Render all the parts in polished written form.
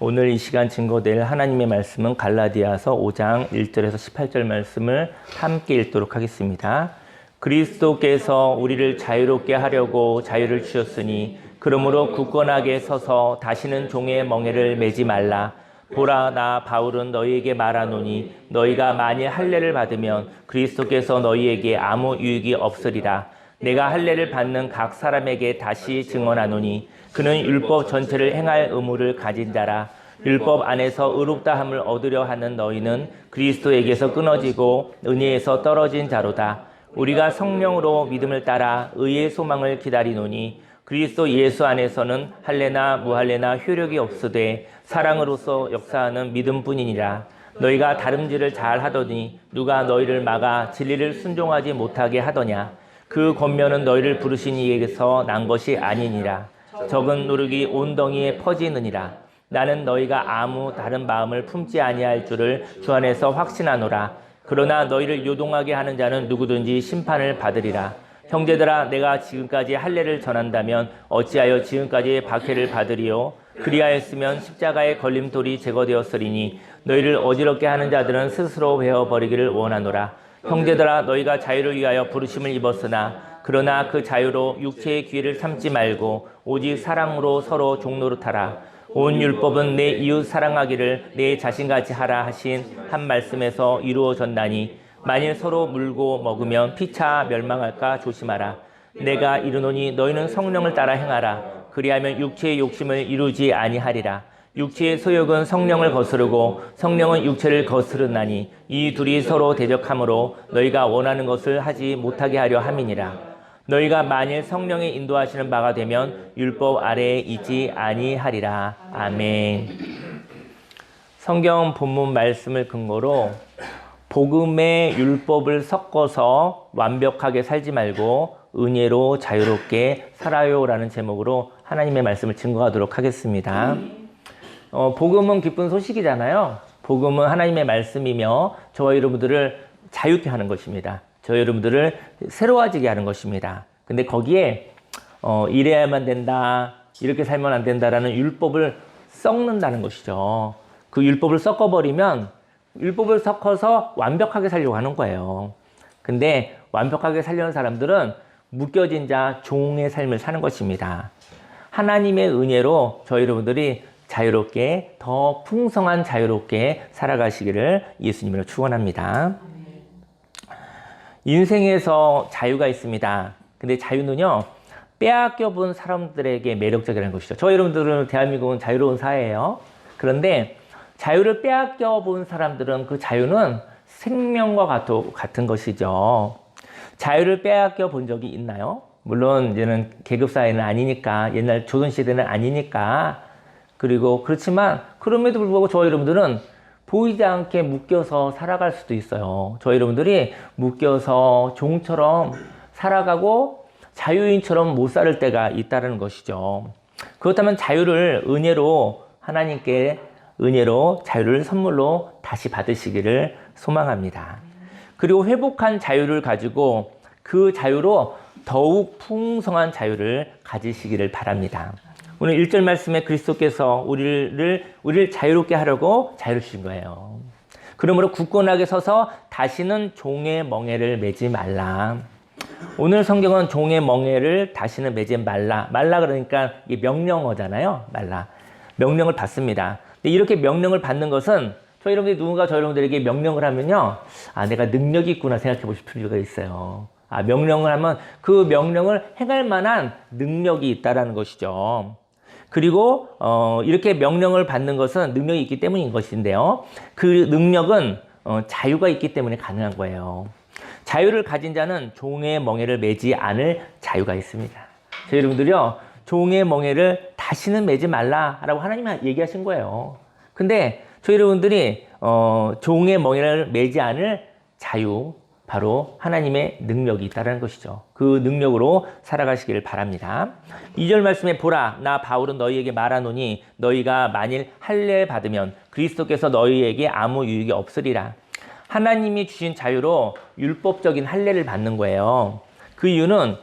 오늘 이 시간 증거될 하나님의 말씀은 갈라디아서 5장 1절에서 18절 말씀을 함께 읽도록 하겠습니다. 그리스도께서 우리를 자유롭게 하려고 자유를 주셨으니 그러므로 굳건하게 서서 다시는 종의 멍에를 매지 말라. 보라, 나 바울은 너희에게 말하노니 너희가 만일 할례를 받으면 그리스도께서 너희에게 아무 유익이 없으리라. 내가 할례를 받는 각 사람에게 다시 증언하노니 그는 율법 전체를 행할 의무를 가진 자라. 율법 안에서 의롭다함을 얻으려 하는 너희는 그리스도에게서 끊어지고 은혜에서 떨어진 자로다. 우리가 성령으로 믿음을 따라 의의 소망을 기다리노니 그리스도 예수 안에서는 할례나 무할례나 효력이 없으되 사랑으로서 역사하는 믿음뿐이니라. 너희가 다름질을 잘 하더니 누가 너희를 막아 진리를 순종하지 못하게 하더냐. 그 권면은 너희를 부르신 이에게서 난 것이 아니니라. 적은 누룩이 온 덩이에 퍼지느니라. 나는 너희가 아무 다른 마음을 품지 아니할 줄을 주 안에서 확신하노라. 그러나 너희를 요동하게 하는 자는 누구든지 심판을 받으리라. 형제들아, 내가 지금까지 할례를 전한다면 어찌하여 지금까지 박해를 받으리요? 그리하였으면 십자가의 걸림돌이 제거되었으리니 너희를 어지럽게 하는 자들은 스스로 베어버리기를 원하노라. 형제들아, 너희가 자유를 위하여 부르심을 입었으나 그러나 그 자유로 육체의 기회를 참지 말고 오직 사랑으로 서로 종노릇하라. 온 율법은 내 이웃 사랑하기를 내 자신같이 하라 하신 한 말씀에서 이루어졌나니 만일 서로 물고 먹으면 피차 멸망할까 조심하라. 내가 이르노니 너희는 성령을 따라 행하라. 그리하면 육체의 욕심을 이루지 아니하리라. 육체의 소욕은 성령을 거스르고 성령은 육체를 거스르나니 이 둘이 서로 대적하므로 너희가 원하는 것을 하지 못하게 하려 함이니라. 너희가 만일 성령의 인도하시는 바가 되면 율법 아래에 있지 아니하리라. 아멘. 성경 본문 말씀을 근거로 복음의 율법을 섞어서 완벽하게 살지 말고 은혜로 자유롭게 살아요라는 제목으로 하나님의 말씀을 증거하도록 하겠습니다. 복음은 기쁜 소식이잖아요. 복음은 하나님의 말씀이며 저와 여러분들을 자유케 하는 것입니다. 저와 여러분들을 새로워지게 하는 것입니다. 근데 거기에 이래야만 된다, 이렇게 살면 안 된다라는 율법을 섞는다는 것이죠. 그 율법을 섞어버리면 율법을 섞어서 완벽하게 살려고 하는 거예요. 근데 완벽하게 살려는 사람들은 묶여진 자, 종의 삶을 사는 것입니다. 하나님의 은혜로 저희 여러분들이 자유롭게, 더 풍성한 자유롭게 살아가시기를 예수님으로 축원합니다. 인생에서 자유가 있습니다. 근데 자유는요, 빼앗겨 본 사람들에게 매력적이라는 것이죠. 저희 여러분들은 대한민국은 자유로운 사회예요. 그런데 자유를 빼앗겨 본 사람들은 그 자유는 생명과 같은 것이죠. 자유를 빼앗겨 본 적이 있나요? 물론 이제는 계급사회는 아니니까, 옛날 조선시대는 아니니까. 그리고 그렇지만 그럼에도 불구하고 저희 여러분들은 보이지 않게 묶여서 살아갈 수도 있어요. 저희 여러분들이 묶여서 종처럼 살아가고 자유인처럼 못 살 때가 있다는 것이죠. 그렇다면 자유를 은혜로 하나님께 은혜로 자유를 선물로 다시 받으시기를 소망합니다. 그리고 회복한 자유를 가지고 그 자유로 더욱 풍성한 자유를 가지시기를 바랍니다. 오늘 1절 말씀에 그리스도께서 우리를 자유롭게 하려고 자유를 주신 거예요. 그러므로 굳건하게 서서 다시는 종의 멍에를 매지 말라. 오늘 성경은 종의 멍에를 다시는 매지 말라. 말라 그러니까 이게 명령어잖아요. 말라. 명령을 받습니다. 근데 이렇게 명령을 받는 것은 저희 여러분들이 누군가 저희 여러분들에게 명령을 하면요, 아, 내가 능력이 있구나 생각해 보실 필요가 있어요. 아, 명령을 하면 그 명령을 행할 만한 능력이 있다라는 것이죠. 그리고 이렇게 명령을 받는 것은 능력이 있기 때문인 것인데요. 그 능력은 자유가 있기 때문에 가능한 거예요. 자유를 가진 자는 종의 멍에를 매지 않을 자유가 있습니다. 저희 여러분들이요, 종의 멍에를 다시는 매지 말라라고 하나님이 얘기하신 거예요. 근데 저희 여러분들이 종의 멍에를 매지 않을 자유, 바로 하나님의 능력이 있다는 것이죠. 그 능력으로 살아가시기를 바랍니다. 2절 말씀에 보라, 나 바울은 너희에게 말하노니 너희가 만일 할례 받으면 그리스도께서 너희에게 아무 유익이 없으리라. 하나님이 주신 자유로 율법적인 할례를 받는 거예요. 그 이유는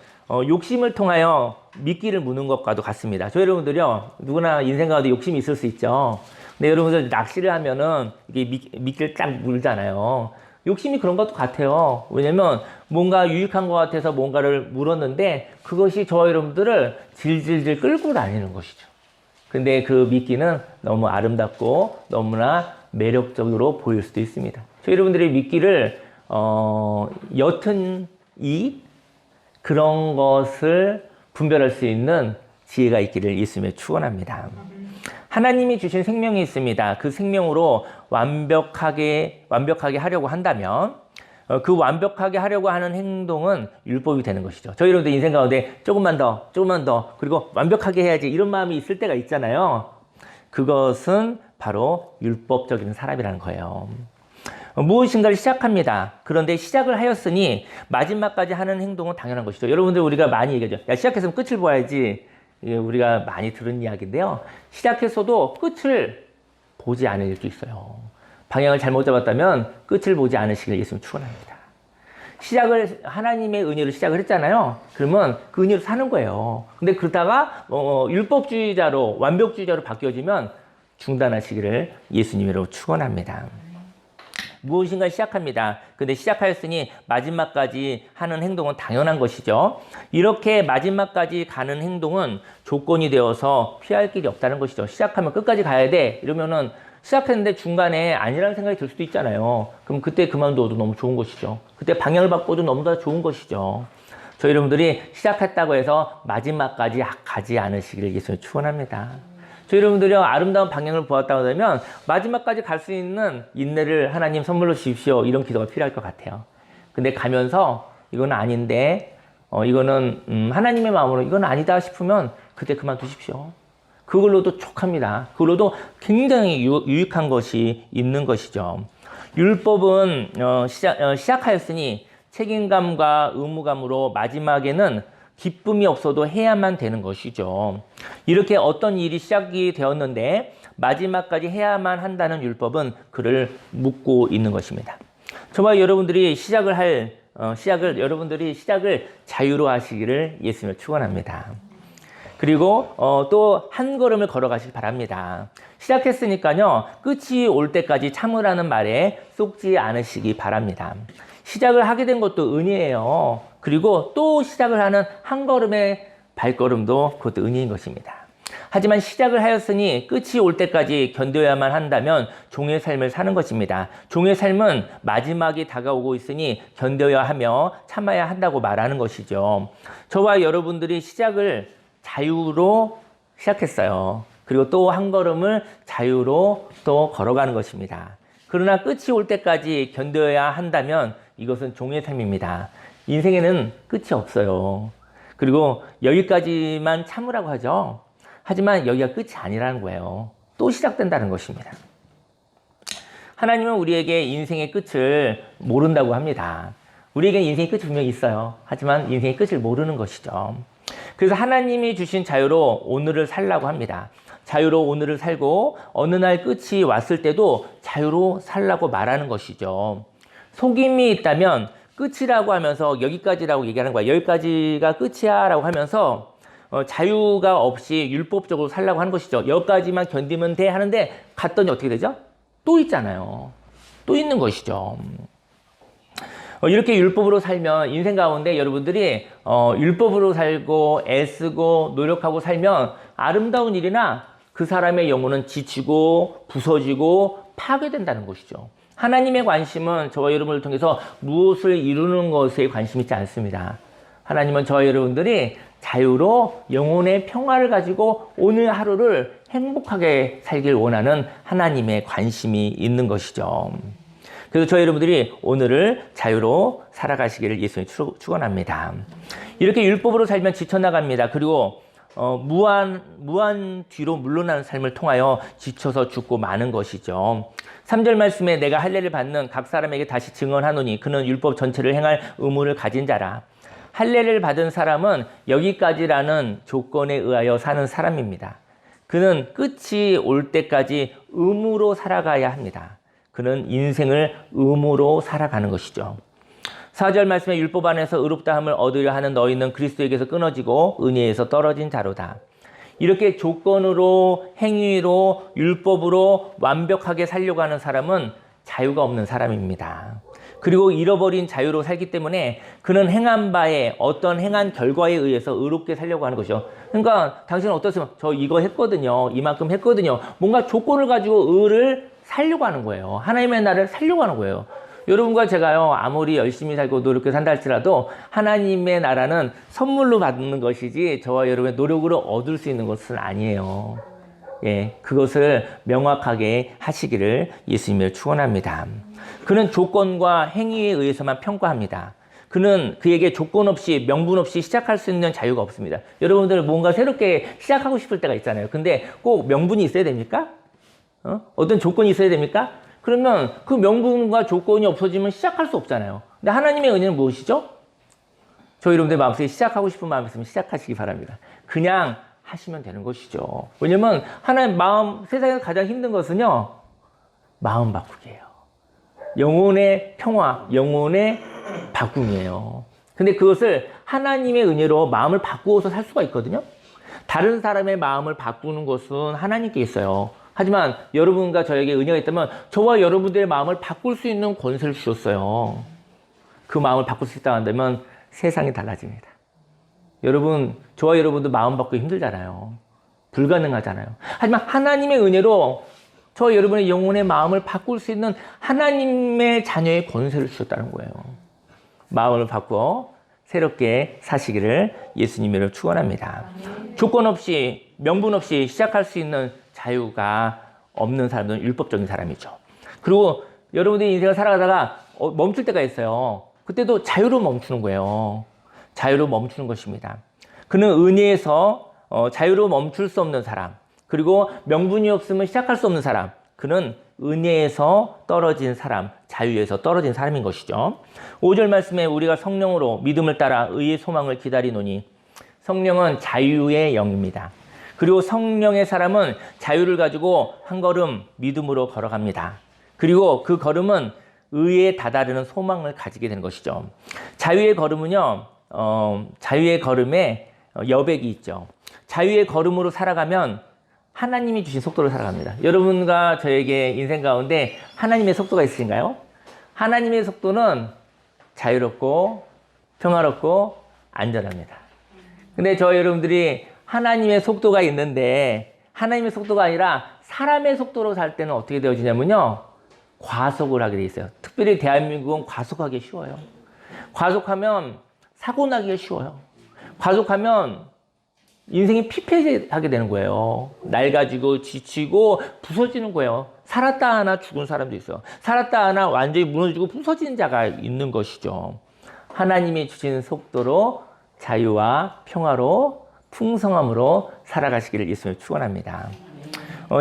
욕심을 통하여 미끼를 무는 것과도 같습니다. 저희 여러분들이요, 누구나 인생 가운데 욕심이 있을 수 있죠. 근데 여러분들 낚시를 하면은 이게 미끼를 딱 물잖아요. 욕심이 그런 것도 같아요. 왜냐면 뭔가 유익한 것 같아서 뭔가를 물었는데 그것이 저와 여러분들을 질질질 끌고 다니는 것이죠. 근데 그 미끼는 너무 아름답고 너무나 매력적으로 보일 수도 있습니다. 저희 여러분들의 미끼를 옅은 그런 것을 분별할 수 있는 지혜가 있기를 예수님의 축원합니다. 하나님이 주신 생명이 있습니다. 그 생명으로 완벽하게 하려고 한다면 그 완벽하게 하려고 하는 행동은 율법이 되는 것이죠. 저희 여러분들 인생 가운데 조금만 더 그리고 완벽하게 해야지 이런 마음이 있을 때가 있잖아요. 그것은 바로 율법적인 사람이라는 거예요. 무엇인가를 시작합니다. 그런데 시작을 하였으니 마지막까지 하는 행동은 당연한 것이죠. 여러분들 우리가 많이 얘기하죠. 야, 시작했으면 끝을 봐야지. 이게 우리가 많이 들은 이야기인데요. 시작했어도 끝을 보지 않을 수 있어요. 방향을 잘못 잡았다면 끝을 보지 않으시길 예수님 축원합니다. 하나님의 은혜로 시작을 했잖아요. 그러면 그 은혜로 사는 거예요. 근데 그러다가 율법주의자로 완벽주의자로 바뀌어지면 중단하시기를 예수님으로 축원합니다. 무엇인가 시작합니다. 근데 시작하였으니 마지막까지 하는 행동은 당연한 것이죠. 이렇게 마지막까지 가는 행동은 조건이 되어서 피할 길이 없다는 것이죠. 시작하면 끝까지 가야 돼. 이러면은 시작했는데 중간에 아니라는 생각이 들 수도 있잖아요. 그럼 그때 그만둬도 너무 좋은 것이죠. 그때 방향을 바꿔도 너무나 좋은 것이죠. 저희 여러분들이 시작했다고 해서 마지막까지 가지 않으시기를 예수님 축원합니다. 저희 여러분들이 아름다운 방향을 보았다고 하면 마지막까지 갈 수 있는 인내를 하나님 선물로 주십시오. 이런 기도가 필요할 것 같아요. 근데 가면서 이건 아닌데 이거는 하나님의 마음으로 이건 아니다 싶으면 그때 그만두십시오. 그걸로도 촉합니다. 그걸로도 굉장히 유익한 것이 있는 것이죠. 율법은 시작하였으니 책임감과 의무감으로 마지막에는 기쁨이 없어도 해야만 되는 것이죠. 이렇게 어떤 일이 시작이 되었는데 마지막까지 해야만 한다는 율법은 그를 묶고 있는 것입니다. 저와 여러분들이 여러분들이 시작을 자유로 하시기를 예수님을 축원합니다. 그리고 또 한 걸음을 걸어가시기 바랍니다. 시작했으니까요. 끝이 올 때까지 참으라는 말에 쏙지 않으시기 바랍니다. 시작을 하게 된 것도 은혜예요. 그리고 또 시작을 하는 한 걸음의 발걸음도 그것도 은혜인 것입니다. 하지만 시작을 하였으니 끝이 올 때까지 견뎌야만 한다면 종의 삶을 사는 것입니다. 종의 삶은 마지막이 다가오고 있으니 견뎌야 하며 참아야 한다고 말하는 것이죠. 저와 여러분들이 시작을 자유로 시작했어요. 그리고 또 한 걸음을 자유로 또 걸어가는 것입니다. 그러나 끝이 올 때까지 견뎌야 한다면 이것은 종의 삶입니다. 인생에는 끝이 없어요. 그리고 여기까지만 참으라고 하죠. 하지만 여기가 끝이 아니라는 거예요. 또 시작된다는 것입니다. 하나님은 우리에게 인생의 끝을 모른다고 합니다. 우리에게 인생의 끝이 분명히 있어요. 하지만 인생의 끝을 모르는 것이죠. 그래서 하나님이 주신 자유로 오늘을 살라고 합니다. 자유로 오늘을 살고 어느 날 끝이 왔을 때도 자유로 살라고 말하는 것이죠. 속임이 있다면 끝이라고 하면서 여기까지라고 얘기하는 거야. 여기까지가 끝이야 라고 하면서 자유가 없이 율법적으로 살라고 하는 것이죠. 여기까지만 견디면 돼 하는데 갔더니 어떻게 되죠? 또 있잖아요. 또 있는 것이죠. 이렇게 율법으로 살면 인생 가운데 여러분들이 율법으로 살고 애쓰고 노력하고 살면 아름다운 일이나 그 사람의 영혼은 지치고 부서지고 파괴된다는 것이죠. 하나님의 관심은 저와 여러분을 통해서 무엇을 이루는 것에 관심이 있지 않습니다. 하나님은 저와 여러분들이 자유로 영혼의 평화를 가지고 오늘 하루를 행복하게 살길 원하는 하나님의 관심이 있는 것이죠. 그래서 저희 여러분들이 오늘을 자유로 살아가시기를 예수님 축원합니다. 이렇게 율법으로 살면 지쳐나갑니다. 그리고 무한 뒤로 물러나는 삶을 통하여 지쳐서 죽고 마는 것이죠. 3절 말씀에 내가 할례를 받는 각 사람에게 다시 증언하노니 그는 율법 전체를 행할 의무를 가진 자라. 할례를 받은 사람은 여기까지라는 조건에 의하여 사는 사람입니다. 그는 끝이 올 때까지 의무로 살아가야 합니다. 그는 인생을 의무로 살아가는 것이죠. 4절 말씀에 율법 안에서 의롭다함을 얻으려 하는 너희는 그리스도에게서 끊어지고 은혜에서 떨어진 자로다. 이렇게 조건으로, 행위로, 율법으로 완벽하게 살려고 하는 사람은 자유가 없는 사람입니다. 그리고 잃어버린 자유로 살기 때문에 그는 행한 바에 어떤 행한 결과에 의해서 의롭게 살려고 하는 것이죠. 그러니까 당신은 어떠세요? 저 이거 했거든요. 이만큼 했거든요. 뭔가 조건을 가지고 의를 살려고 하는 거예요. 하나님의 나라를 살려고 하는 거예요. 여러분과 제가요, 아무리 열심히 살고 노력해 산다 할지라도 하나님의 나라는 선물로 받는 것이지 저와 여러분의 노력으로 얻을 수 있는 것은 아니에요. 예, 그것을 명확하게 하시기를 예수님을 축원합니다. 그는 조건과 행위에 의해서만 평가합니다. 그는 그에게 조건 없이 명분 없이 시작할 수 있는 자유가 없습니다. 여러분들 뭔가 새롭게 시작하고 싶을 때가 있잖아요. 근데 꼭 명분이 있어야 됩니까? 어떤 조건이 있어야 됩니까? 그러면 그 명분과 조건이 없어지면 시작할 수 없잖아요. 근데 하나님의 은혜는 무엇이죠? 저희 여러분들 마음속에 시작하고 싶은 마음이 있으면 시작하시기 바랍니다. 그냥 하시면 되는 것이죠. 왜냐면 하나님 마음, 세상에서 가장 힘든 것은요, 마음 바꾸기예요. 영혼의 평화, 영혼의 바꿈이에요. 근데 그것을 하나님의 은혜로 마음을 바꾸어서 살 수가 있거든요. 다른 사람의 마음을 바꾸는 것은 하나님께 있어요. 하지만 여러분과 저에게 은혜가 있다면 저와 여러분들의 마음을 바꿀 수 있는 권세를 주셨어요. 그 마음을 바꿀 수 있다 한다면 세상이 달라집니다. 여러분, 저와 여러분도 마음 바꾸기 힘들잖아요. 불가능하잖아요. 하지만 하나님의 은혜로 저와 여러분의 영혼의 마음을 바꿀 수 있는 하나님의 자녀의 권세를 주셨다는 거예요. 마음을 바꾸어 새롭게 사시기를 예수님으로 축원합니다. 조건 없이, 명분 없이 시작할 수 있는 자유가 없는 사람들은 율법적인 사람이죠. 그리고 여러분들이 인생을 살아가다가 멈출 때가 있어요. 그때도 자유로 멈추는 거예요. 자유로 멈추는 것입니다. 그는 은혜에서 자유로 멈출 수 없는 사람, 그리고 명분이 없으면 시작할 수 없는 사람, 그는 은혜에서 떨어진 사람, 자유에서 떨어진 사람인 것이죠. 5절 말씀에 우리가 성령으로 믿음을 따라 의의 소망을 기다리노니, 성령은 자유의 영입니다. 그리고 성령의 사람은 자유를 가지고 한 걸음 믿음으로 걸어갑니다. 그리고 그 걸음은 의에 다다르는 소망을 가지게 되는 것이죠. 자유의 걸음은요, 자유의 걸음에 여백이 있죠. 자유의 걸음으로 살아가면 하나님이 주신 속도로 살아갑니다. 여러분과 저에게 인생 가운데 하나님의 속도가 있으신가요? 하나님의 속도는 자유롭고 평화롭고 안전합니다. 근데 저 여러분들이 하나님의 속도가 있는데 하나님의 속도가 아니라 사람의 속도로 살 때는 어떻게 되어지냐면요, 과속을 하게 돼 있어요. 특별히 대한민국은 과속하기 쉬워요. 과속하면 사고 나기가 쉬워요. 과속하면 인생이 피폐하게 되는 거예요. 낡아지고 지치고 부서지는 거예요. 살았다 하나 죽은 사람도 있어요. 살았다 하나 완전히 무너지고 부서진 자가 있는 것이죠. 하나님이 주신 속도로 자유와 평화로 풍성함으로 살아가시기를 예수님을 축원합니다.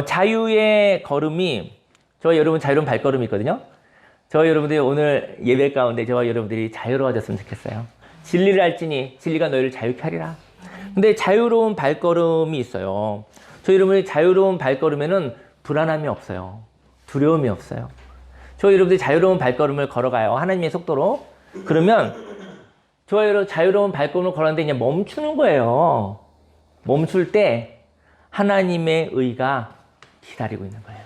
자유의 걸음이, 저와 여러분 자유로운 발걸음이 있거든요. 저와 여러분들이 오늘 예배 가운데 저와 여러분들이 자유로워졌으면 좋겠어요. 진리를 알지니 진리가 너희를 자유케 하리라. 근데 자유로운 발걸음이 있어요. 저희 여러분이 자유로운 발걸음에는 불안함이 없어요. 두려움이 없어요. 저희 여러분들이 자유로운 발걸음을 걸어가요. 하나님의 속도로. 그러면 저희 여러분 자유로운 발걸음을 걸었는데 이제 멈추는 거예요. 멈출 때 하나님의 의가 기다리고 있는 거예요.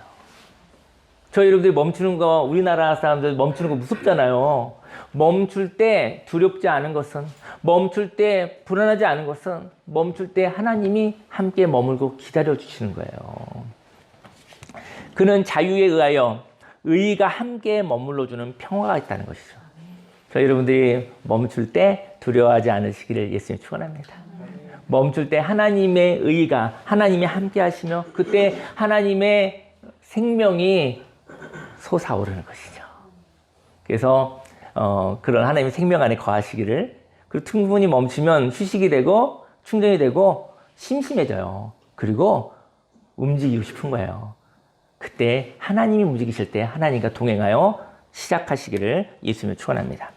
저희 여러분들이 멈추는 거, 우리나라 사람들 멈추는 거 무섭잖아요. 멈출 때 두렵지 않은 것은, 멈출 때 불안하지 않은 것은, 멈출 때 하나님이 함께 머물고 기다려주시는 거예요. 그는 자유에 의하여 의가 함께 머물러주는 평화가 있다는 것이죠. 저희 여러분들이 멈출 때 두려워하지 않으시기를 예수님 축원합니다. 멈출 때 하나님의 의가, 하나님이 함께 하시며 그때 하나님의 생명이 솟아오르는 것이죠. 그래서 그런 하나님의 생명 안에 거하시기를, 그리고 충분히 멈추면 휴식이 되고 충전이 되고 심심해져요. 그리고 움직이고 싶은 거예요. 그때 하나님이 움직이실 때 하나님과 동행하여 시작하시기를 예수님을 축원합니다.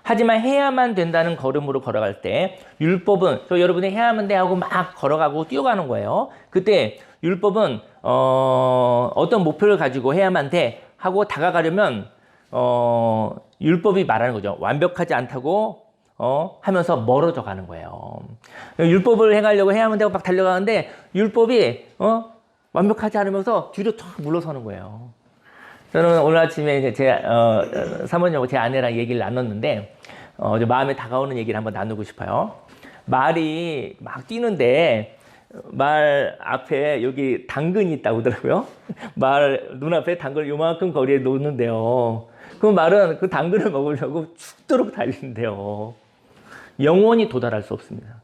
하지만 해야만 된다는 걸음으로 걸어갈 때 율법은, 저 여러분이 해야만 돼 하고 막 걸어가고 뛰어가는 거예요. 그때 율법은 어떤 목표를 가지고 해야만 돼 하고 다가가려면 율법이 말하는 거죠. 완벽하지 않다고 하면서 멀어져 가는 거예요. 율법을 행하려고 해야만 되고 막 달려가는데 율법이 완벽하지 않으면서 뒤로 쫙 물러서는 거예요. 저는 오늘 아침에 이제 제 사모님하고 제 아내랑 얘기를 나눴는데 마음에 다가오는 얘기를 한번 나누고 싶어요. 말이 막 뛰는데 말 앞에 여기 당근이 있다고 하더라고요. 말 눈앞에 당근을 요만큼 거리에 놓는데요. 그 말은 그 당근을 먹으려고 죽도록 달리는데요. 영원히 도달할 수 없습니다.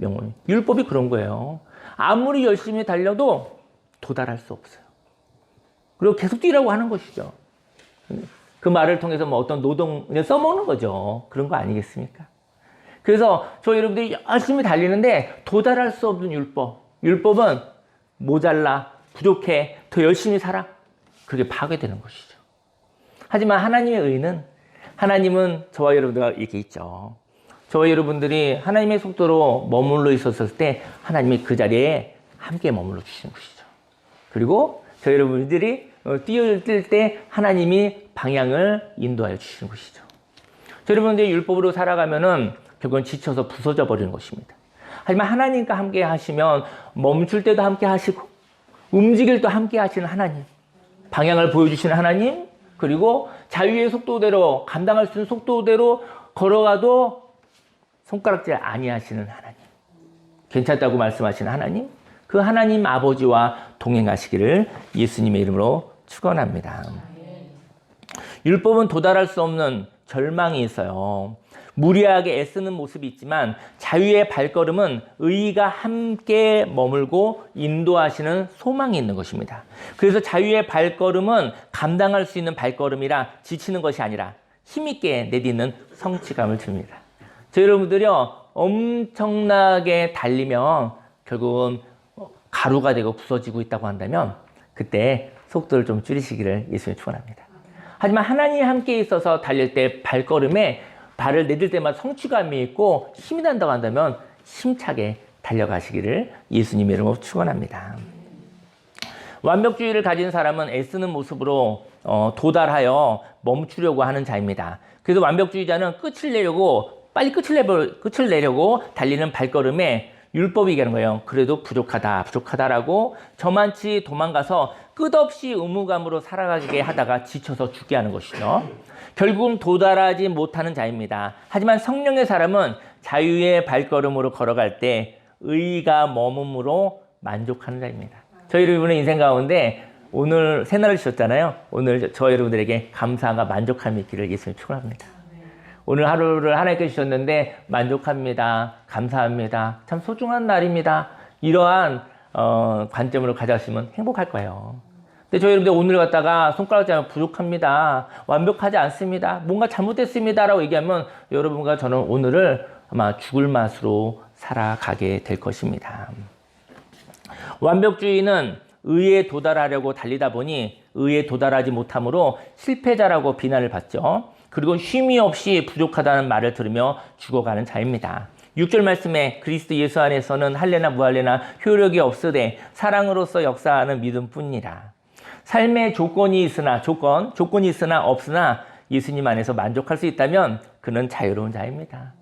영원히. 율법이 그런 거예요. 아무리 열심히 달려도 도달할 수 없어요. 그리고 계속 뛰라고 하는 것이죠. 그 말을 통해서 뭐 어떤 노동을 써먹는 거죠. 그런 거 아니겠습니까? 그래서 저 여러분들이 열심히 달리는데 도달할 수 없는 율법. 율법은 모자라, 부족해, 더 열심히 살아. 그게 파괴되는 것이죠. 하지만 하나님의 의는, 하나님은 저와 여러분들과 이렇게 있죠. 저와 여러분들이 하나님의 속도로 머물러 있었을 때 하나님이 그 자리에 함께 머물러 주시는 것이죠. 그리고 저 여러분들이 뛸 때 하나님이 방향을 인도하여 주시는 것이죠. 저 여러분들이 율법으로 살아가면은 결국은 지쳐서 부서져 버리는 것입니다. 하지만 하나님과 함께 하시면 멈출 때도 함께 하시고 움직일 때도 함께 하시는 하나님, 방향을 보여주시는 하나님, 그리고 자유의 속도대로 감당할 수 있는 속도대로 걸어가도 손가락질 아니하시는 하나님, 괜찮다고 말씀하시는 하나님, 그 하나님 아버지와 동행하시기를 예수님의 이름으로 축원합니다. 율법은 도달할 수 없는 절망이 있어요. 무리하게 애쓰는 모습이 있지만 자유의 발걸음은 의가 함께 머물고 인도하시는 소망이 있는 것입니다. 그래서 자유의 발걸음은 감당할 수 있는 발걸음이라 지치는 것이 아니라 힘있게 내딛는 성취감을 줍니다. 저 여러분들이요, 엄청나게 달리면 결국은 가루가 되고 부서지고 있다고 한다면 그때 속도를 좀 줄이시기를 예수님 축원합니다. 하지만 하나님이 함께 있어서 달릴 때 발걸음에 발을 내딜 때마다 성취감이 있고 힘이 난다고 한다면 힘차게 달려가시기를 예수님의 이름으로 축원합니다. 완벽주의를 가진 사람은 애쓰는 모습으로 도달하여 멈추려고 하는 자입니다. 그래서 완벽주의자는 끝을 내려고 달리는 발걸음에 율법이 얘기하는 거예요. 그래도 부족하다라고 저만치 도망가서 끝없이 의무감으로 살아가게 하다가 지쳐서 죽게 하는 것이죠. 결국은 도달하지 못하는 자입니다. 하지만 성령의 사람은 자유의 발걸음으로 걸어갈 때 의가 머금으로 만족하는 자입니다. 저희 여러분의 인생 가운데 오늘 새날을 주셨잖아요. 오늘 저 여러분들에게 감사함과 만족함이 있기를 예수님 축원합니다. 오늘 하루를 하나님께 주셨는데 만족합니다. 감사합니다. 참 소중한 날입니다. 이러한 관점으로 가져가시면 행복할 거예요. 근데 저희 여러분들 오늘 갖다가 손가락질하면 부족합니다. 완벽하지 않습니다. 뭔가 잘못됐습니다. 라고 얘기하면 여러분과 저는 오늘을 아마 죽을 맛으로 살아가게 될 것입니다. 완벽주의는 의에 도달하려고 달리다 보니 의에 도달하지 못함으로 실패자라고 비난을 받죠. 그리고 쉼이 없이 부족하다는 말을 들으며 죽어가는 자입니다. 6절 말씀에 그리스도 예수 안에서는 할례나 무할례나 효력이 없으되 사랑으로서 역사하는 믿음뿐이라. 삶의 조건이 있으나 없으나 예수님 안에서 만족할 수 있다면 그는 자유로운 자입니다.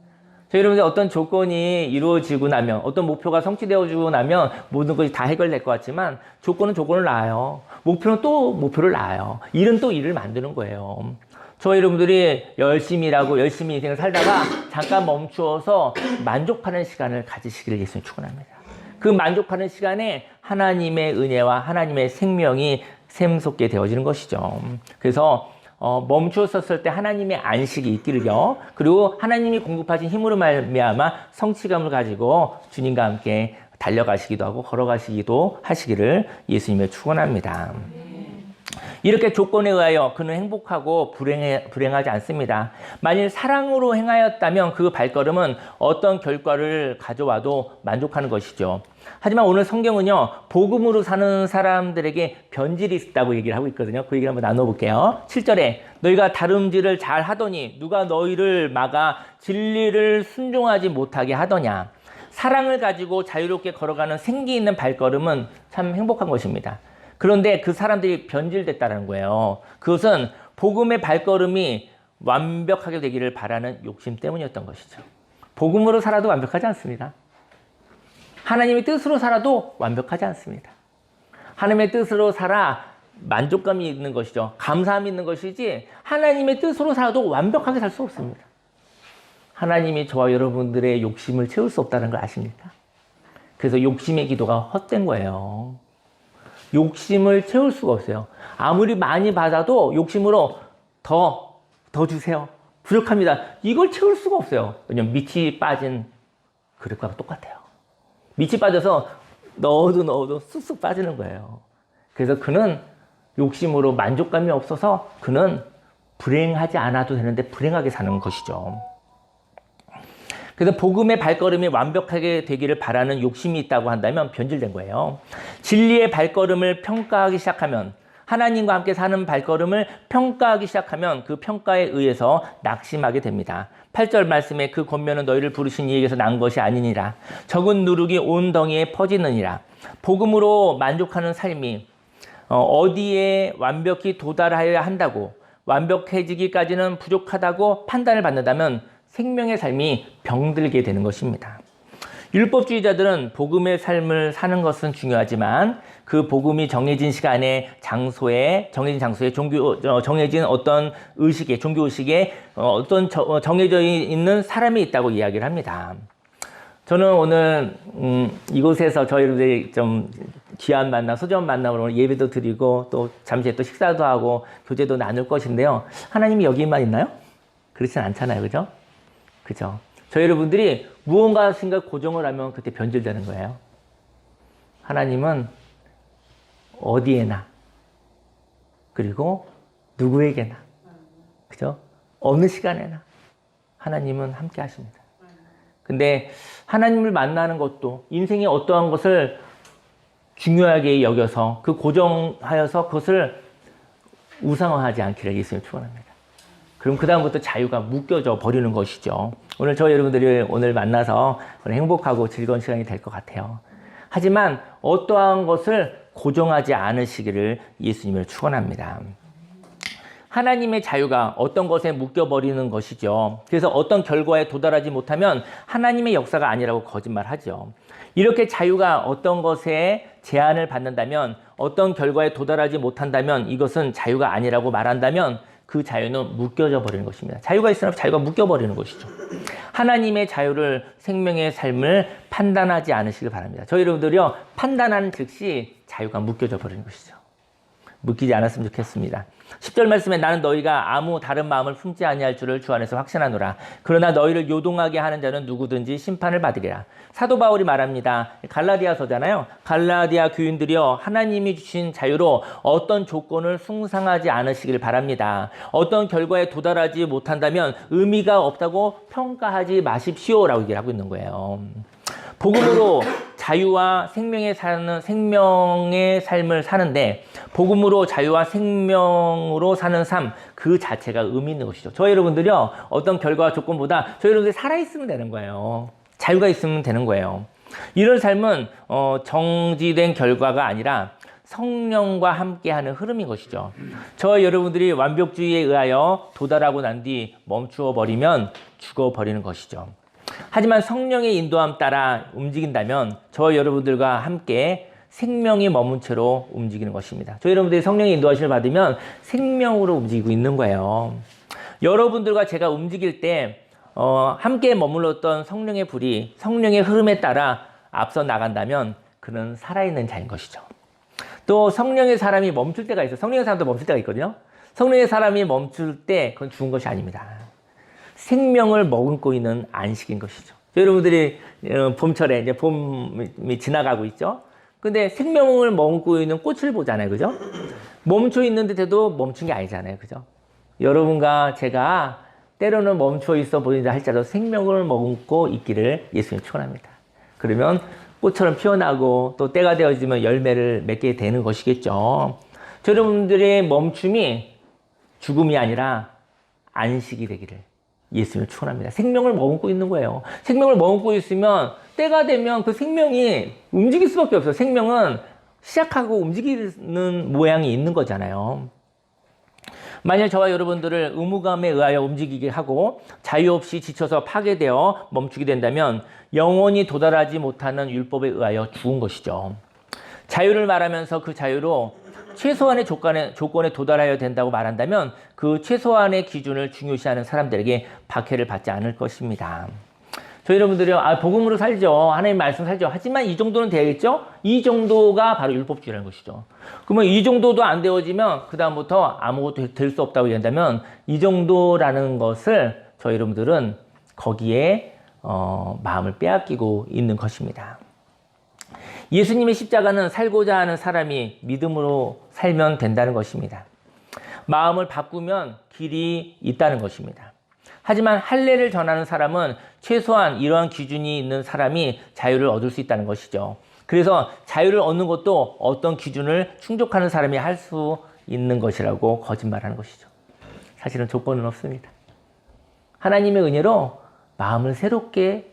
저희 여러분들 어떤 조건이 이루어지고 나면 어떤 목표가 성취되어지고 나면 모든 것이 다 해결될 것 같지만 조건은 조건을 낳아요. 목표는 또 목표를 낳아요. 일은 또 일을 만드는 거예요. 저희 여러분들이 열심히 일하고 열심히 인생을 살다가 잠깐 멈추어서 만족하는 시간을 가지시기를 예수님 축원합니다. 그 만족하는 시간에 하나님의 은혜와 하나님의 생명이 샘솟게 되어지는 것이죠. 그래서 멈추었을 때 하나님의 안식이 있기를요. 그리고 하나님이 공급하신 힘으로 말미암아 성취감을 가지고 주님과 함께 달려가시기도 하고 걸어가시기도 하시기를 예수님의 축원합니다. 이렇게 조건에 의하여 그는 행복하고 불행하지 않습니다. 만일 사랑으로 행하였다면 그 발걸음은 어떤 결과를 가져와도 만족하는 것이죠. 하지만 오늘 성경은요, 복음으로 사는 사람들에게 변질이 있다고 얘기를 하고 있거든요. 그 얘기를 한번 나눠볼게요. 7절에 너희가 다름질을 잘 하더니 누가 너희를 막아 진리를 순종하지 못하게 하더냐. 사랑을 가지고 자유롭게 걸어가는 생기 있는 발걸음은 참 행복한 것입니다. 그런데 그 사람들이 변질됐다는 거예요. 그것은 복음의 발걸음이 완벽하게 되기를 바라는 욕심 때문이었던 것이죠. 복음으로 살아도 완벽하지 않습니다. 하나님의 뜻으로 살아도 완벽하지 않습니다. 하나님의 뜻으로 살아 만족감이 있는 것이죠. 감사함이 있는 것이지 하나님의 뜻으로 살아도 완벽하게 살 수 없습니다. 하나님이 저와 여러분들의 욕심을 채울 수 없다는 걸 아십니까? 그래서 욕심의 기도가 헛된 거예요. 욕심을 채울 수가 없어요. 아무리 많이 받아도 욕심으로 더 주세요. 부족합니다. 이걸 채울 수가 없어요. 왜냐면 밑이 빠진 그릇과 똑같아요. 밑이 빠져서 넣어도 쑥쑥 빠지는 거예요. 그래서 그는 욕심으로 만족감이 없어서 그는 불행하지 않아도 되는데 불행하게 사는 것이죠. 그래서 복음의 발걸음이 완벽하게 되기를 바라는 욕심이 있다고 한다면 변질된 거예요. 진리의 발걸음을 평가하기 시작하면, 하나님과 함께 사는 발걸음을 평가하기 시작하면 그 평가에 의해서 낙심하게 됩니다. 8절 말씀에 그 권면은 너희를 부르신 이에게서 난 것이 아니니라. 적은 누룩이 온 덩이에 퍼지느니라. 복음으로 만족하는 삶이 어디에 완벽히 도달하여야 한다고, 완벽해지기까지는 부족하다고 판단을 받는다면 생명의 삶이 병들게 되는 것입니다. 율법주의자들은 복음의 삶을 사는 것은 중요하지만 그 복음이 정해진 시간에, 장소에, 정해진 장소에, 정해진 어떤 의식에, 종교의식에 어떤 정해져 있는 사람이 있다고 이야기를 합니다. 저는 오늘 이곳에서 저희들이 좀 귀한 만남, 소중한 만남으로 오늘 예배도 드리고 또 잠시 또 식사도 하고 교제도 나눌 것인데요. 하나님이 여기만 있나요? 그렇진 않잖아요. 그죠? 그죠? 저희 여러분들이 무언가 생각 고정을 하면 그때 변질되는 거예요. 하나님은 어디에나, 그리고 누구에게나, 그죠? 어느 시간에나 하나님은 함께 하십니다. 근데 하나님을 만나는 것도 인생의 어떠한 것을 중요하게 여겨서 그 고정하여서 그것을 우상화하지 않기를 예수님 축원합니다. 그럼 그 다음부터 자유가 묶여져 버리는 것이죠. 오늘 저희 여러분들이 오늘 만나서 행복하고 즐거운 시간이 될 것 같아요. 하지만 어떠한 것을 고정하지 않으시기를 예수님을 축원합니다. 하나님의 자유가 어떤 것에 묶여버리는 것이죠. 그래서 어떤 결과에 도달하지 못하면 하나님의 역사가 아니라고 거짓말하죠. 이렇게 자유가 어떤 것에 제한을 받는다면, 어떤 결과에 도달하지 못한다면 이것은 자유가 아니라고 말한다면 그 자유는 묶여져 버리는 것입니다. 자유가 있으면 자유가 묶여버리는 것이죠. 하나님의 자유를, 생명의 삶을 판단하지 않으시길 바랍니다. 저희 여러분들이요, 판단하는 즉시 자유가 묶여져 버리는 것이죠. 묶이지 않았으면 좋겠습니다. 10절 말씀에 나는 너희가 아무 다른 마음을 품지 아니할 줄을 주 안에서 확신하노라. 그러나 너희를 요동하게 하는 자는 누구든지 심판을 받으리라. 사도 바울이 말합니다. 갈라디아서잖아요. 갈라디아 교인들이여, 하나님이 주신 자유로 어떤 조건을 숭상하지 않으시길 바랍니다. 어떤 결과에 도달하지 못한다면 의미가 없다고 평가하지 마십시오라고 얘기를 하고 있는 거예요. 복음으로 자유와 생명의 삶을 사는데, 복음으로 자유와 생명으로 사는 삶 그 자체가 의미 있는 것이죠. 저희 여러분들이요, 어떤 결과 조건보다 저희 여러분들이 살아있으면 되는 거예요. 자유가 있으면 되는 거예요. 이런 삶은 정지된 결과가 아니라 성령과 함께하는 흐름인 것이죠. 저희 여러분들이 완벽주의에 의하여 도달하고 난 뒤 멈추어 버리면 죽어버리는 것이죠. 하지만 성령의 인도함 따라 움직인다면 저와 여러분들과 함께 생명이 머문 채로 움직이는 것입니다. 저희 여러분들이 성령의 인도하심을 받으면 생명으로 움직이고 있는 거예요. 여러분들과 제가 움직일 때 함께 머물렀던 성령의 불이 성령의 흐름에 따라 앞서 나간다면 그는 살아있는 자인 것이죠. 또 성령의 사람이 멈출 때가 있어요. 성령의 사람도 멈출 때가 있거든요. 성령의 사람이 멈출 때 그건 죽은 것이 아닙니다. 생명을 머금고 있는 안식인 것이죠. 여러분들이 봄철에 이제 봄이 지나가고 있죠. 근데 생명을 머금고 있는 꽃을 보잖아요. 그죠? 멈춰 있는 듯해도 멈춘 게 아니잖아요. 그죠? 여러분과 제가 때로는 멈춰 있어 보인다 할지라도 생명을 머금고 있기를 예수님 축원합니다. 그러면 꽃처럼 피어나고 또 때가 되어지면 열매를 맺게 되는 것이겠죠. 여러분들의 멈춤이 죽음이 아니라 안식이 되기를 예수님을 축원합니다. 생명을 머금고 있는 거예요. 생명을 머금고 있으면 때가 되면 그 생명이 움직일 수밖에 없어요. 생명은 시작하고 움직이는 모양이 있는 거잖아요. 만약 저와 여러분들을 의무감에 의하여 움직이게 하고 자유 없이 지쳐서 파괴되어 멈추게 된다면 영원히 도달하지 못하는 율법에 의하여 죽은 것이죠. 자유를 말하면서 그 자유로 최소한의 조건에 도달하여야 된다고 말한다면 그 최소한의 기준을 중요시하는 사람들에게 박해를 받지 않을 것입니다. 저희 여러분들이요, 복음으로 살죠. 하나님 말씀 살죠. 하지만 이 정도는 되겠죠? 이 정도가 바로 율법주의라는 것이죠. 그러면 이 정도도 안 되어지면 그다음부터 아무것도 될 수 없다고 얘기한다면 이 정도라는 것을 저희 여러분들은 거기에 마음을 빼앗기고 있는 것입니다. 예수님의 십자가는 살고자 하는 사람이 믿음으로 살면 된다는 것입니다. 마음을 바꾸면 길이 있다는 것입니다. 하지만 할례를 전하는 사람은 최소한 이러한 기준이 있는 사람이 자유를 얻을 수 있다는 것이죠. 그래서 자유를 얻는 것도 어떤 기준을 충족하는 사람이 할 수 있는 것이라고 거짓말하는 것이죠. 사실은 조건은 없습니다. 하나님의 은혜로 마음을 새롭게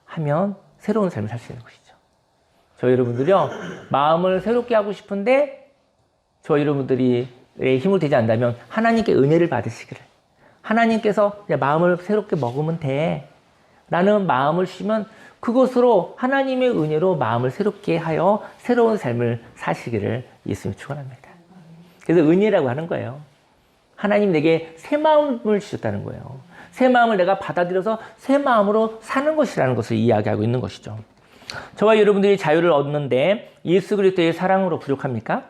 하면 새로운 삶을 살 수 있는 것이죠. 저희 여러분들이요, 마음을 새롭게 하고 싶은데 저희 여러분들이 힘을 되지 않는다면 하나님께 은혜를 받으시기를, 하나님께서 마음을 새롭게 먹으면 돼 라는 마음을 주시면 그것으로 하나님의 은혜로 마음을 새롭게 하여 새로운 삶을 사시기를 예수님 축원합니다. 그래서 은혜라고 하는 거예요. 하나님 내게 새 마음을 주셨다는 거예요. 새 마음을 내가 받아들여서 새 마음으로 사는 것이라는 것을 이야기하고 있는 것이죠. 저와 여러분들이 자유를 얻는데 예수 그리스도의 사랑으로 부족합니까?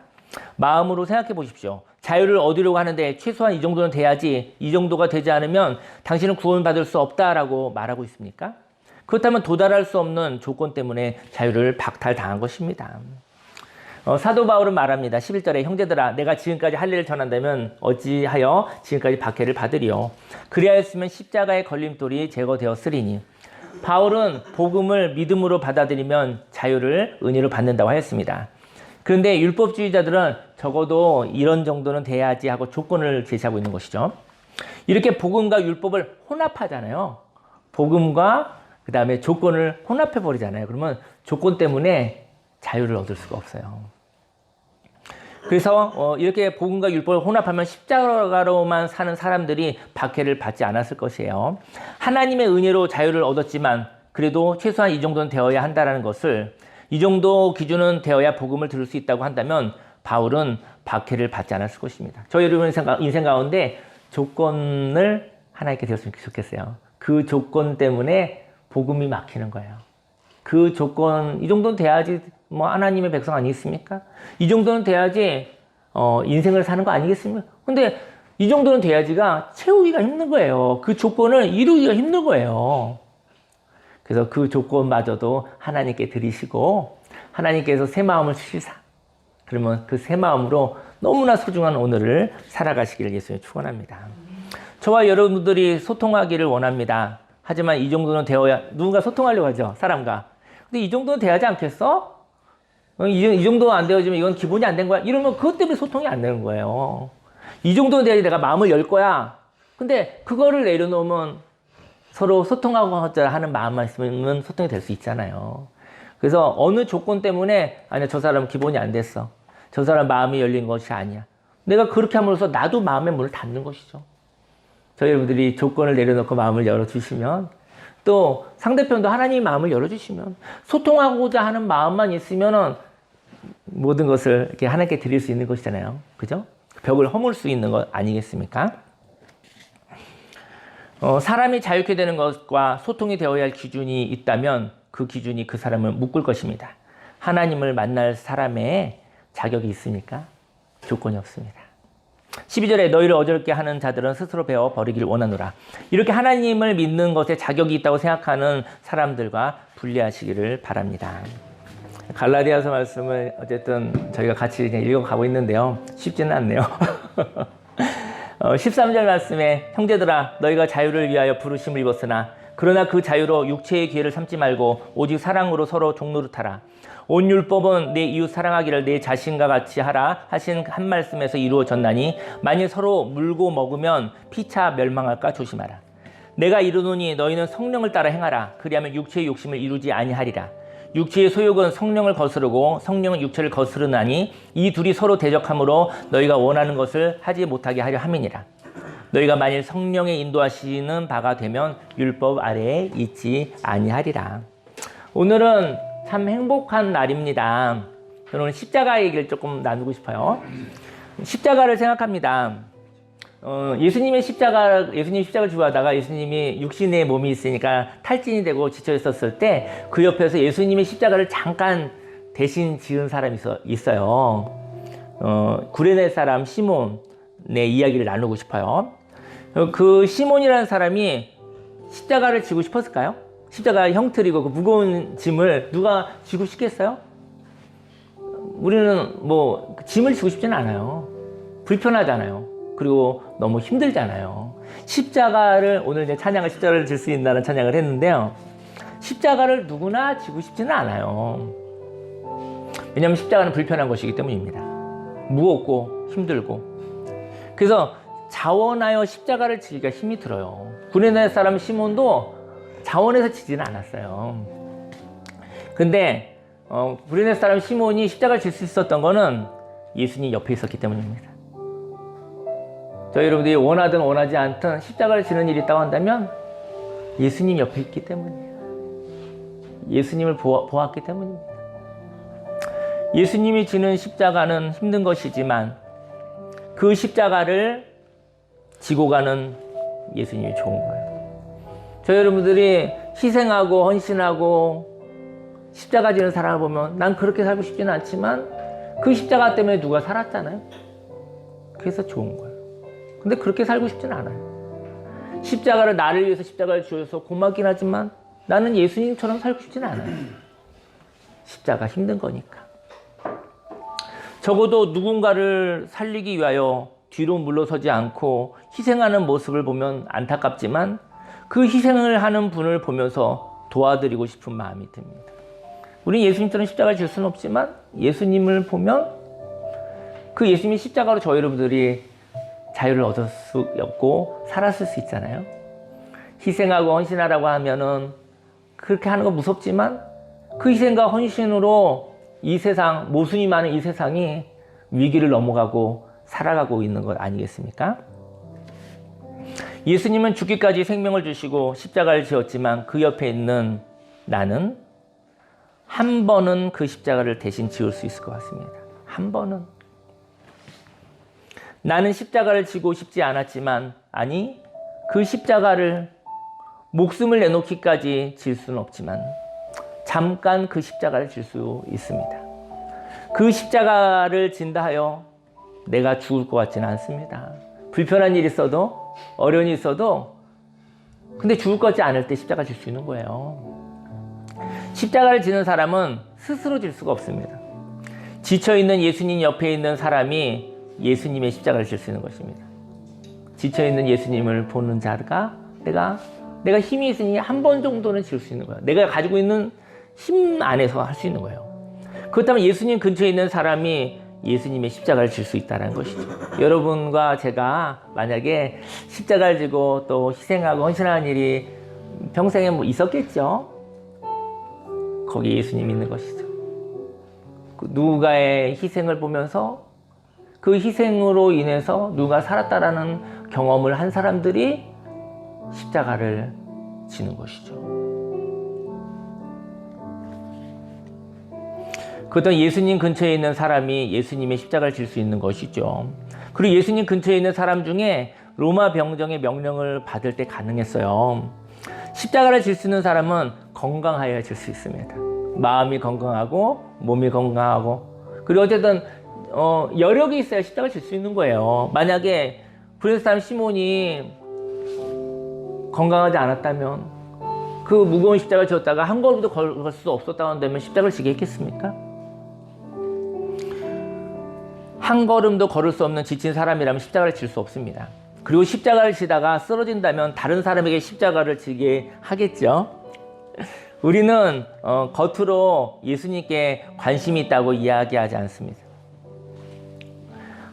마음으로 생각해 보십시오. 자유를 얻으려고 하는데 최소한 이 정도는 돼야지, 이 정도가 되지 않으면 당신은 구원받을 수 없다라고 말하고 있습니까? 그렇다면 도달할 수 없는 조건 때문에 자유를 박탈당한 것입니다. 사도 바울은 말합니다. 11절에 형제들아 내가 지금까지 할례를 전한다면 어찌하여 지금까지 박해를 받으리요. 그리하였으면 십자가의 걸림돌이 제거되었으리니. 바울은 복음을 믿음으로 받아들이면 자유를 은혜로 받는다고 하였습니다. 그런데 율법주의자들은 적어도 이런 정도는 돼야지 하고 조건을 제시하고 있는 것이죠. 이렇게 복음과 율법을 혼합하잖아요. 복음과 그 다음에 조건을 혼합해버리잖아요. 그러면 조건 때문에 자유를 얻을 수가 없어요. 그래서 이렇게 복음과 율법을 혼합하면 십자가로만 사는 사람들이 박해를 받지 않았을 것이에요. 하나님의 은혜로 자유를 얻었지만 그래도 최소한 이 정도는 되어야 한다는 것을, 이 정도 기준은 되어야 복음을 들을 수 있다고 한다면 바울은 박해를 받지 않았을 것입니다. 저희 여러분 인생 가운데 조건을 하나님께 드렸으면 좋겠어요. 그 조건 때문에 복음이 막히는 거예요. 그 조건, 이 정도는 돼야지 하나님의 백성 아니겠습니까? 이 정도는 돼야지 인생을 사는 거 아니겠습니까? 근데 이 정도는 돼야지가 채우기가 힘든 거예요. 그 조건을 이루기가 힘든 거예요. 그래서 그 조건마저도 하나님께 드리시고 하나님께서 새 마음을 주시사, 그러면 그 새 마음으로 너무나 소중한 오늘을 살아가시기를 예수님 축원합니다. 저와 여러분들이 소통하기를 원합니다. 하지만 이 정도는 되어야, 누군가 소통하려고 하죠, 사람과. 근데 이 정도는 돼야지 않겠어? 이 정도 안 되어지면 이건 기본이 안 된 거야. 이러면 그것 때문에 소통이 안 되는 거예요. 이 정도는 돼야지 내가 마음을 열 거야. 근데 그거를 내려놓으면 서로 소통하고자 하는 마음만 있으면 소통이 될 수 있잖아요. 그래서 어느 조건 때문에 아니야, 저 사람은 기본이 안 됐어, 저 사람 마음이 열린 것이 아니야, 내가 그렇게 함으로써 나도 마음의 문을 닫는 것이죠. 저희 여러분들이 조건을 내려놓고 마음을 열어주시면, 또 상대편도 하나님의 마음을 열어주시면, 소통하고자 하는 마음만 있으면은 모든 것을 이렇게 하나님께 드릴 수 있는 것이잖아요. 그죠? 벽을 허물 수 있는 것 아니겠습니까? 사람이 자유케 되는 것과 소통이 되어야 할 기준이 있다면 그 기준이 그 사람을 묶을 것입니다. 하나님을 만날 사람의 자격이 있습니까? 조건이 없습니다. 12절에 너희를 어지럽게 하는 자들은 스스로 배워 버리기를 원하노라. 이렇게 하나님을 믿는 것에 자격이 있다고 생각하는 사람들과 분리하시기를 바랍니다. 갈라디아서 말씀을 어쨌든 저희가 같이 읽어가고 있는데요. 쉽지는 않네요. 13절 말씀에 형제들아 너희가 자유를 위하여 부르심을 입었으나 그러나 그 자유로 육체의 기회를 삼지 말고 오직 사랑으로 서로 종노릇하라. 온 율법은 내 이웃 사랑하기를 내 자신과 같이 하라 하신 한 말씀에서 이루어졌나니 만일 서로 물고 먹으면 피차 멸망할까 조심하라. 내가 이르노니 너희는 성령을 따라 행하라. 그리하면 육체의 욕심을 이루지 아니하리라. 육체의 소욕은 성령을 거스르고 성령은 육체를 거스르나니 이 둘이 서로 대적함으로 너희가 원하는 것을 하지 못하게 하려 함이니라. 너희가 만일 성령의 인도하시는 바가 되면 율법 아래에 있지 아니하리라. 오늘은 참 행복한 날입니다. 저는 오늘 십자가 얘기를 조금 나누고 싶어요. 십자가를 생각합니다. 예수님 십자가를 주하다가 예수님이 육신의 몸이 있으니까 탈진이 되고 지쳐 있었을 때 그 옆에서 예수님의 십자가를 잠깐 대신 지은 사람이 있어요. 구레네 사람 시몬의 이야기를 나누고 싶어요. 그 시몬이라는 사람이 십자가를 지고 싶었을까요? 십자가 형틀이고 그 무거운 짐을 누가 지고 싶겠어요? 우리는 뭐 짐을 지고 싶지는 않아요. 불편하잖아요. 그리고 너무 힘들잖아요. 십자가를 오늘 이제 찬양을 십자가를 질 수 있다는 찬양을 했는데요. 십자가를 누구나 지고 싶지는 않아요. 왜냐하면 십자가는 불편한 것이기 때문입니다. 무겁고 힘들고. 그래서 자원하여 십자가를 지기가 힘이 들어요. 구레네 사람 시몬도 자원해서 지지는 않았어요. 근데 구레네 사람 시몬이 십자가를 질 수 있었던 거는 예수님 옆에 있었기 때문입니다. 저희 여러분들이 원하든 원하지 않든 십자가를 지는 일이 있다고 한다면 예수님 옆에 있기 때문이에요. 예수님을 보았기 때문입니다. 예수님이 지는 십자가는 힘든 것이지만 그 십자가를 지고 가는 예수님이 좋은 거예요. 저희 여러분들이 희생하고 헌신하고 십자가 지는 사람을 보면 난 그렇게 살고 싶지는 않지만 그 십자가 때문에 누가 살았잖아요. 그래서 좋은 거예요. 근데 그렇게 살고 싶지는 않아요. 십자가를 나를 위해서 십자가를 주어서 고맙긴 하지만 나는 예수님처럼 살고 싶지는 않아요. 십자가 힘든 거니까. 적어도 누군가를 살리기 위하여 뒤로 물러서지 않고 희생하는 모습을 보면 안타깝지만 그 희생을 하는 분을 보면서 도와드리고 싶은 마음이 듭니다. 우리는 예수님처럼 십자가를 질 수는 없지만 예수님을 보면 그 예수님이 십자가로 저희 여러분들이 자유를 얻을 수 없고 살았을 수 있잖아요. 희생하고 헌신하라고 하면은 그렇게 하는 건 무섭지만 그 희생과 헌신으로 이 세상, 모순이 많은 이 세상이 위기를 넘어가고 살아가고 있는 것 아니겠습니까? 예수님은 죽기까지 생명을 주시고 십자가를 지었지만 그 옆에 있는 나는 한 번은 그 십자가를 대신 지을 수 있을 것 같습니다. 한 번은. 나는 십자가를 지고 싶지 않았지만 아니 그 십자가를 목숨을 내놓기까지 질 수는 없지만 잠깐 그 십자가를 질 수 있습니다. 그 십자가를 진다 하여 내가 죽을 것 같지는 않습니다. 불편한 일이 있어도 어려운 일이 있어도 근데 죽을 것 같지 않을 때 십자가 질 수 있는 거예요. 십자가를 지는 사람은 스스로 질 수가 없습니다. 지쳐있는 예수님 옆에 있는 사람이 예수님의 십자가를 질 수 있는 것입니다. 지쳐있는 예수님을 보는 자가 내가 힘이 있으니 한 번 정도는 질 수 있는 거예요. 내가 가지고 있는 힘 안에서 할 수 있는 거예요. 그렇다면 예수님 근처에 있는 사람이 예수님의 십자가를 질 수 있다는 것이죠. 여러분과 제가 만약에 십자가를 지고 또 희생하고 헌신하는 일이 평생에 뭐 있었겠죠. 거기에 예수님이 있는 것이죠. 누군가의 희생을 보면서 그 희생으로 인해서 누가 살았다라는 경험을 한 사람들이 십자가를 지는 것이죠. 그렇다면 예수님 근처에 있는 사람이 예수님의 십자가를 질 수 있는 것이죠. 그리고 예수님 근처에 있는 사람 중에 로마 병정의 명령을 받을 때 가능했어요. 십자가를 질 수 있는 사람은 건강하여야 질 수 있습니다. 마음이 건강하고 몸이 건강하고 그리고 어쨌든 여력이 있어야 십자가를 질 수 있는 거예요. 만약에 구레네 사람 시몬이 건강하지 않았다면 그 무거운 십자가를 졌다가 한 걸음도 걸 수 없었다고 한다면 십자가를 지게 했겠습니까? 한 걸음도 걸을 수 없는 지친 사람이라면 십자가를 질 수 없습니다. 그리고 십자가를 지다가 쓰러진다면 다른 사람에게 십자가를 지게 하겠죠. 우리는 겉으로 예수님께 관심이 있다고 이야기하지 않습니다.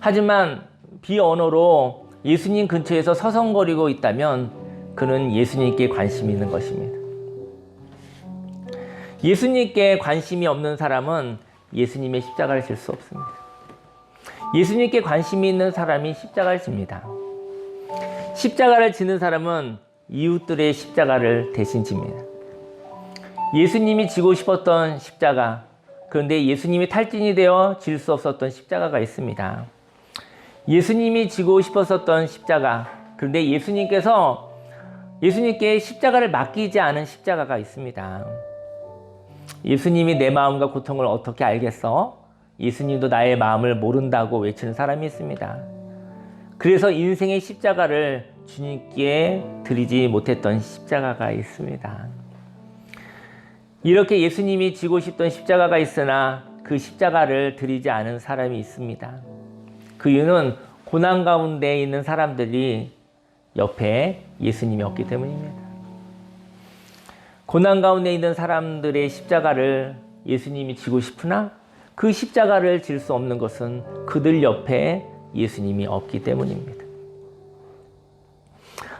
하지만 비언어로 예수님 근처에서 서성거리고 있다면 그는 예수님께 관심이 있는 것입니다. 예수님께 관심이 없는 사람은 예수님의 십자가를 질 수 없습니다. 예수님께 관심이 있는 사람이 십자가를 집니다. 십자가를 지는 사람은 이웃들의 십자가를 대신 집니다. 예수님이 지고 싶었던 십자가, 그런데 예수님이 탈진이 되어 질 수 없었던 십자가가 있습니다. 예수님이 지고 싶었었던 십자가, 그런데 예수님께 십자가를 맡기지 않은 십자가가 있습니다. 예수님이 내 마음과 고통을 어떻게 알겠어? 예수님도 나의 마음을 모른다고 외치는 사람이 있습니다. 그래서 인생의 십자가를 주님께 드리지 못했던 십자가가 있습니다. 이렇게 예수님이 지고 싶던 십자가가 있으나 그 십자가를 드리지 않은 사람이 있습니다. 그 이유는 고난 가운데 있는 사람들이 옆에 예수님이 없기 때문입니다. 고난 가운데 있는 사람들의 십자가를 예수님이 지고 싶으나 그 십자가를 질 수 없는 것은 그들 옆에 예수님이 없기 때문입니다.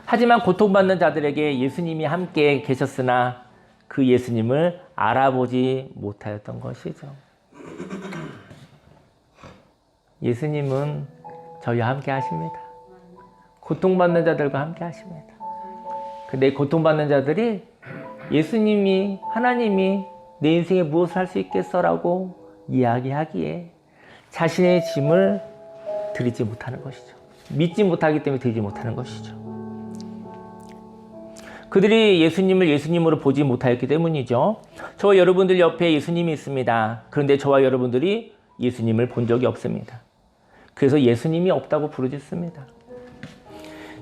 하지만 고통받는 자들에게 예수님이 함께 계셨으나 그 예수님을 알아보지 못하였던 것이죠. 예수님은 저희와 함께 하십니다. 고통받는 자들과 함께 하십니다. 근데 고통받는 자들이 예수님이, 하나님이 내 인생에 무엇을 할 수 있겠어라고 이야기하기에 자신의 짐을 드리지 못하는 것이죠. 믿지 못하기 때문에 드리지 못하는 것이죠. 그들이 예수님을 예수님으로 보지 못하였기 때문이죠. 저와 여러분들 옆에 예수님이 있습니다. 그런데 저와 여러분들이 예수님을 본 적이 없습니다. 그래서 예수님이 없다고 부르짖습니다.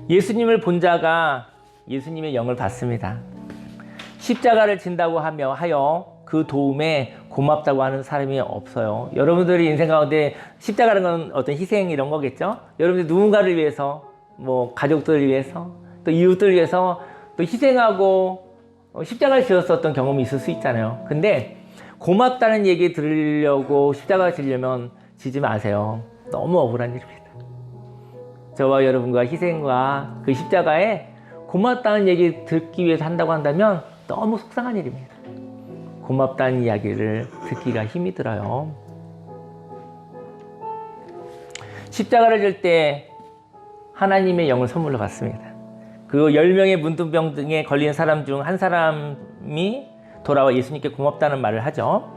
예수님을 본 자가 예수님의 영을 받습니다. 십자가를 진다고 하여 그 도움에 고맙다고 하는 사람이 없어요. 여러분들이 인생 가운데 십자가라는 건 어떤 희생 이런 거겠죠? 여러분들 누군가를 위해서, 가족들을 위해서, 또 이웃들을 위해서 또 희생하고 십자가를 지었었던 경험이 있을 수 있잖아요. 근데 고맙다는 얘기 들으려고 십자가를 지려면 지지 마세요. 너무 억울한 일입니다. 저와 여러분과 희생과 그 십자가에 고맙다는 얘기 듣기 위해서 한다고 한다면 너무 속상한 일입니다. 고맙다는 이야기를 듣기가 힘이 들어요. 십자가를 질 때 하나님의 영을 선물로 받습니다. 그 10명의 문둥병 등에 걸린 사람 중 한 사람이 돌아와 예수님께 고맙다는 말을 하죠.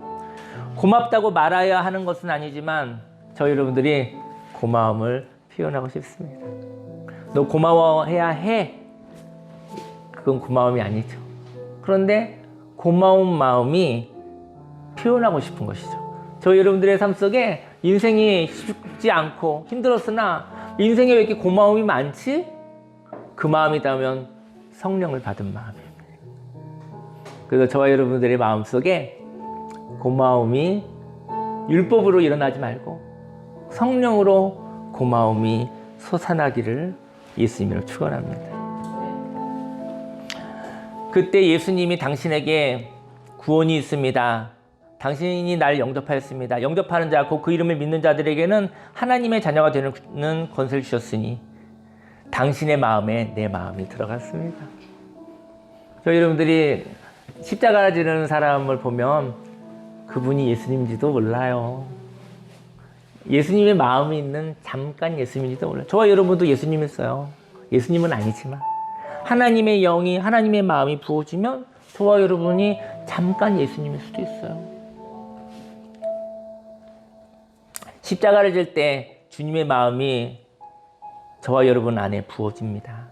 고맙다고 말해야 하는 것은 아니지만 저희 여러분들이 고마움을 표현하고 싶습니다. 너 고마워해야 해. 그건 고마움이 아니죠. 그런데 고마운 마음이 표현하고 싶은 것이죠. 저희 여러분들의 삶 속에 인생이 쉽지 않고 힘들었으나 인생에 왜 이렇게 고마움이 많지? 그 마음이라면 성령을 받은 마음입니다. 그래서 저와 여러분들의 마음 속에 고마움이 율법으로 일어나지 말고 성령으로 고마움이 솟아나기를 예수님으로 축원합니다. 그때 예수님이 당신에게 구원이 있습니다. 당신이 날 영접하였습니다. 영접하는 자, 곧 그 이름을 믿는 자들에게는 하나님의 자녀가 되는 권세를 주셨으니 당신의 마음에 내 마음이 들어갔습니다. 저희 여러분들이 십자가 지르는 사람을 보면 그분이 예수님인지도 몰라요. 예수님의 마음이 있는 잠깐 예수님인지도 몰라요. 저와 여러분도 예수님 있어요. 예수님은 아니지만 하나님의 영이, 하나님의 마음이 부어지면 저와 여러분이 잠깐 예수님일 수도 있어요. 십자가를 질 때 주님의 마음이 저와 여러분 안에 부어집니다.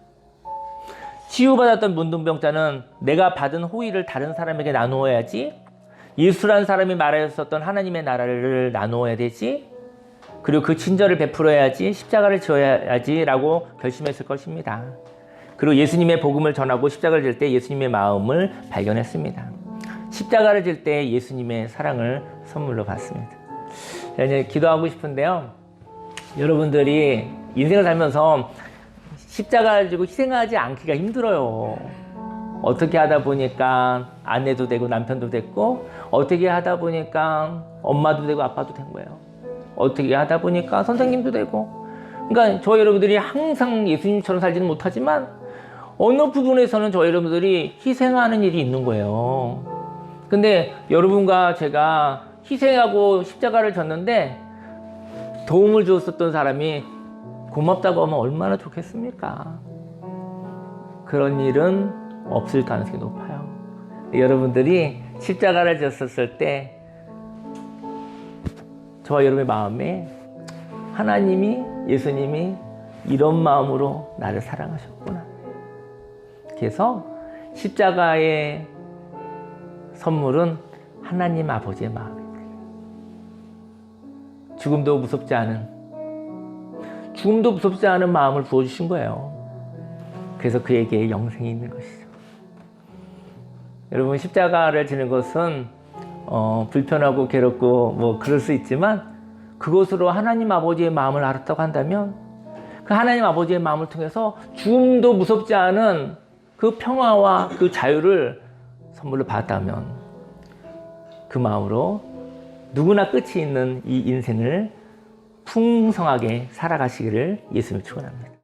치유받았던 문둥병자는 내가 받은 호의를 다른 사람에게 나누어야지, 예수란 사람이 말하였었던 하나님의 나라를 나누어야 되지, 그리고 그 친절을 베풀어야지, 십자가를 지어야지 라고 결심했을 것입니다. 그리고 예수님의 복음을 전하고 십자가를 질 때 예수님의 마음을 발견했습니다. 십자가를 질 때 예수님의 사랑을 선물로 받습니다. 이제 기도하고 싶은데요. 여러분들이 인생을 살면서 십자가를 지고 희생하지 않기가 힘들어요. 어떻게 하다 보니까 아내도 되고 남편도 됐고, 어떻게 하다 보니까 엄마도 되고 아빠도 된 거예요. 어떻게 하다 보니까 선생님도 되고. 그러니까 저 여러분들이 항상 예수님처럼 살지는 못하지만 어느 부분에서는 저 여러분들이 희생하는 일이 있는 거예요. 근데 여러분과 제가 희생하고 십자가를 졌는데 도움을 주었었던 사람이 고맙다고 하면 얼마나 좋겠습니까? 그런 일은 없을 가능성이 높아요. 여러분들이 십자가를 졌었을 때 저와 여러분의 마음에 하나님이, 예수님이 이런 마음으로 나를 사랑하셨구나. 그래서 십자가의 선물은 하나님 아버지의 마음입니다. 죽음도 무섭지 않은 마음을 부어주신 거예요. 그래서 그에게 영생이 있는 것이죠. 여러분, 십자가를 지는 것은 불편하고 괴롭고 뭐 그럴 수 있지만 그것으로 하나님 아버지의 마음을 알았다고 한다면 그 하나님 아버지의 마음을 통해서 죽음도 무섭지 않은 그 평화와 그 자유를 선물로 받았다면 그 마음으로 누구나 끝이 있는 이 인생을 풍성하게 살아가시기를 예수님 축원합니다.